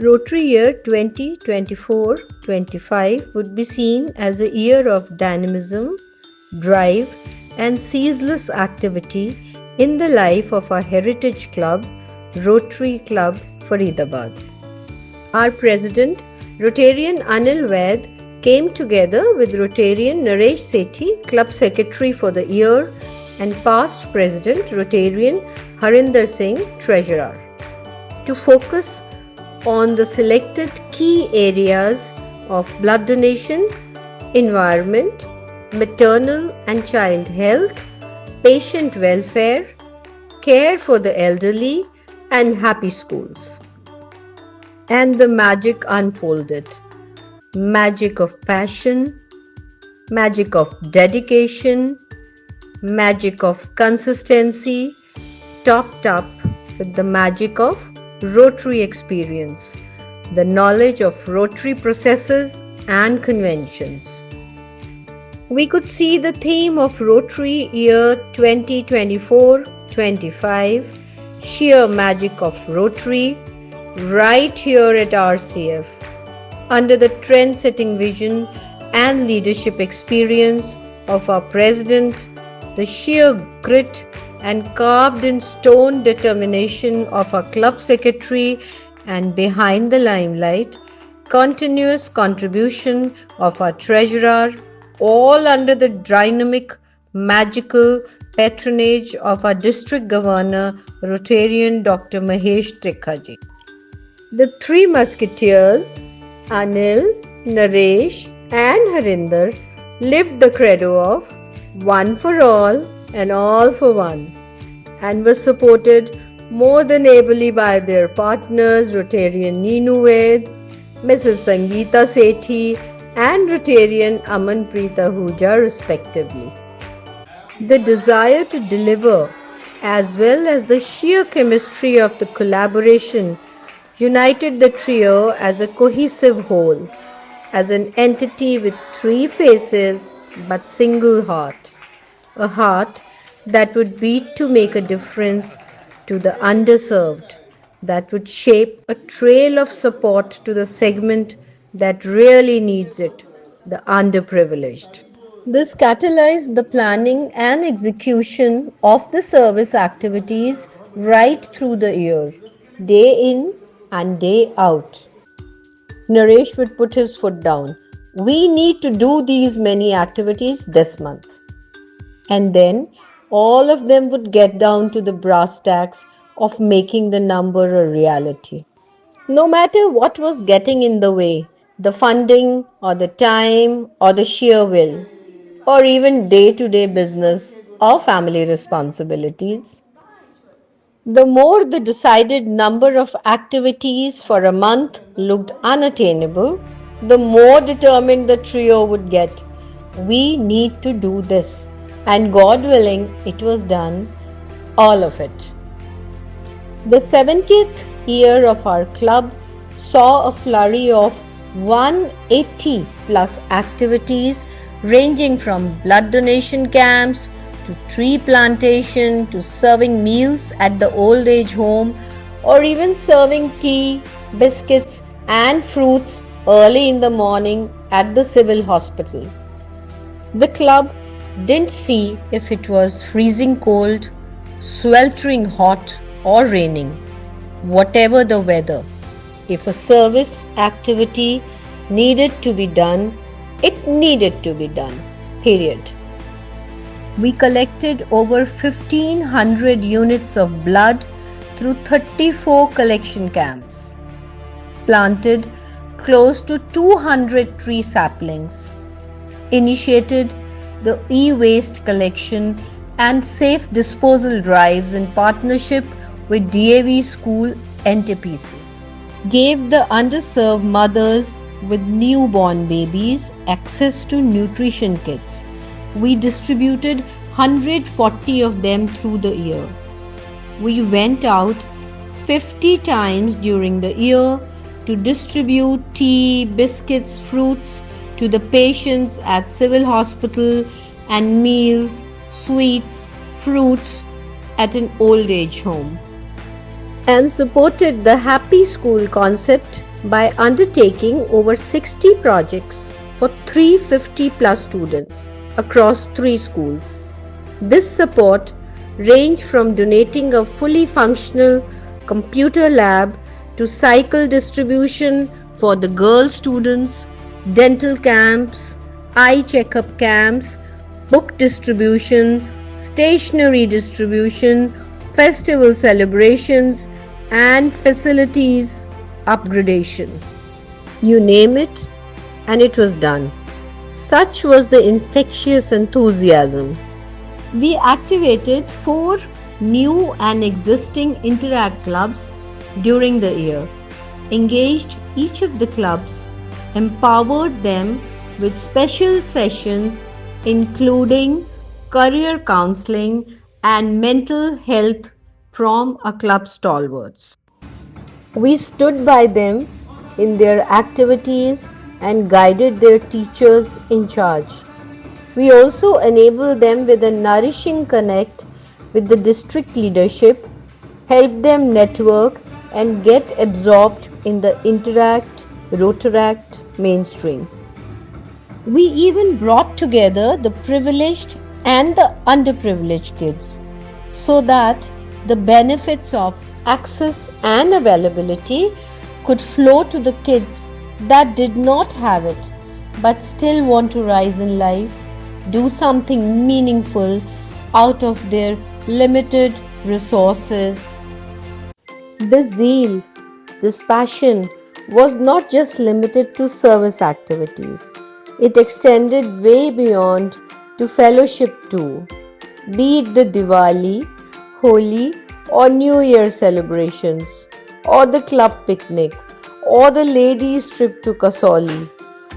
Rotary year 2024-25 would be seen as a year of dynamism, drive, and ceaseless activity in the life of our heritage club, Rotary Club Faridabad. Our president, Rotarian Anil Vaid, came together with Rotarian Naresh Sethi, club secretary for the year, and past president, Rotarian Harinder Singh, treasurer, to focus on the selected key areas of blood donation, environment, maternal and child health, patient welfare, care for the elderly, and happy schools. And the magic unfolded. Magic of passion, magic of dedication, magic of consistency, topped up with the magic of Rotary experience, the knowledge of Rotary processes and conventions. We could see the theme of Rotary year 2024-25, sheer magic of Rotary, right here at RCF, under the trend-setting vision and leadership experience of our president, the sheer grit and carved in stone determination of our club secretary, and behind the limelight, continuous contribution of our treasurer, all under the dynamic, magical patronage of our district governor, Rotarian Dr. Mahesh Trikhaji. The three musketeers, Anil, Naresh, and Harinder, lived the credo of one for all and all for one, and was supported more than ably by their partners, Rotarian Neenu Vaid, Mrs. Sangeeta Sethi, and Rotarian Amanpreeta Ahuja, respectively. The desire to deliver, as well as the sheer chemistry of the collaboration, united the trio as a cohesive whole, as an entity with three faces but single heart, a heart that would beat to make a difference to the underserved, that would shape a trail of support to the segment that really needs it, the underprivileged. This catalyzed the planning and execution of the service activities right through the year, day in and day out. Naresh would put his foot down. We need to do these many activities this month. And then all of them would get down to the brass tacks of making the number a reality. No matter what was getting in the way, the funding or the time or the sheer will, or even day-to-day business or family responsibilities, the more the decided number of activities for a month looked unattainable, the more determined the trio would get. We need to do this. And God willing, it was done, all of it. The 70th year of our club saw a flurry of 180 plus activities ranging from blood donation camps to tree plantation to serving meals at the old age home, or even serving tea, biscuits and fruits early in the morning at the civil hospital. The club didn't see if it was freezing cold, sweltering hot or raining, whatever the weather. If a service activity needed to be done, it needed to be done, period. We collected over 1,500 units of blood through 34 collection camps, planted close to 200 tree saplings, initiated the e-waste collection and safe disposal drives in partnership with DAV School NTPC, gave the underserved mothers with newborn babies access to nutrition kits. We distributed 140 of them through the year. We went out 50 times during the year to distribute tea, biscuits, fruits to the patients at civil hospital and meals, sweets, fruits at an old age home, and supported the Happy School concept by undertaking over 60 projects for 350 plus students across 3 schools. This support ranged from donating a fully functional computer lab to cycle distribution for the girl students, dental camps, eye checkup camps, book distribution, stationery distribution, festival celebrations, and facilities upgradation. You name it, and it was done. Such was the infectious enthusiasm. We activated 4 new and existing Interact clubs during the year, engaged each of the clubs, empowered them with special sessions including career counseling and mental health from our club stalwarts. We stood by them in their activities and guided their teachers in charge. We also enabled them with a nourishing connect with the district leadership, helped them network and get absorbed in the Interact, Rotaract mainstream. We even brought together the privileged and the underprivileged kids so that the benefits of access and availability could flow to the kids that did not have it but still want to rise in life, do something meaningful out of their limited resources. The zeal, this passion, was not just limited to service activities. It extended way beyond to fellowship too, be it the Diwali, Holi or New Year celebrations, or the club picnic, or the ladies' trip to Kasauli,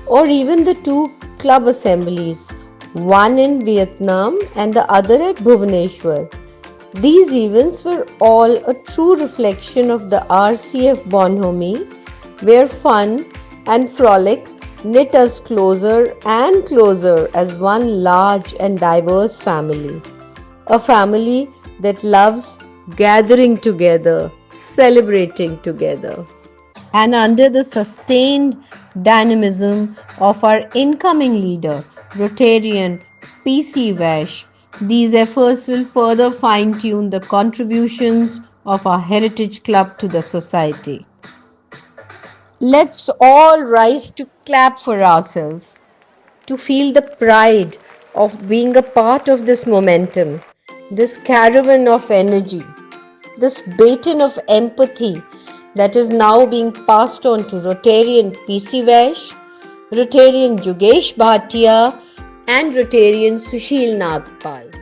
or even the 2 club assemblies, one in Vietnam and the other at Bhubaneswar. These events were all a true reflection of the RCF bonhomie, where fun and frolic knit us closer and closer as one large and diverse family. A family that loves gathering together, celebrating together. And under the sustained dynamism of our incoming leader, Rotarian PC Vash, these efforts will further fine-tune the contributions of our Heritage Club to the society. Let's all rise to clap for ourselves, to feel the pride of being a part of this momentum, this caravan of energy, this baton of empathy that is now being passed on to Rotarian PC Vash, Rotarian Jugesh Bhatia, and Rotarian Sushil Nagpal.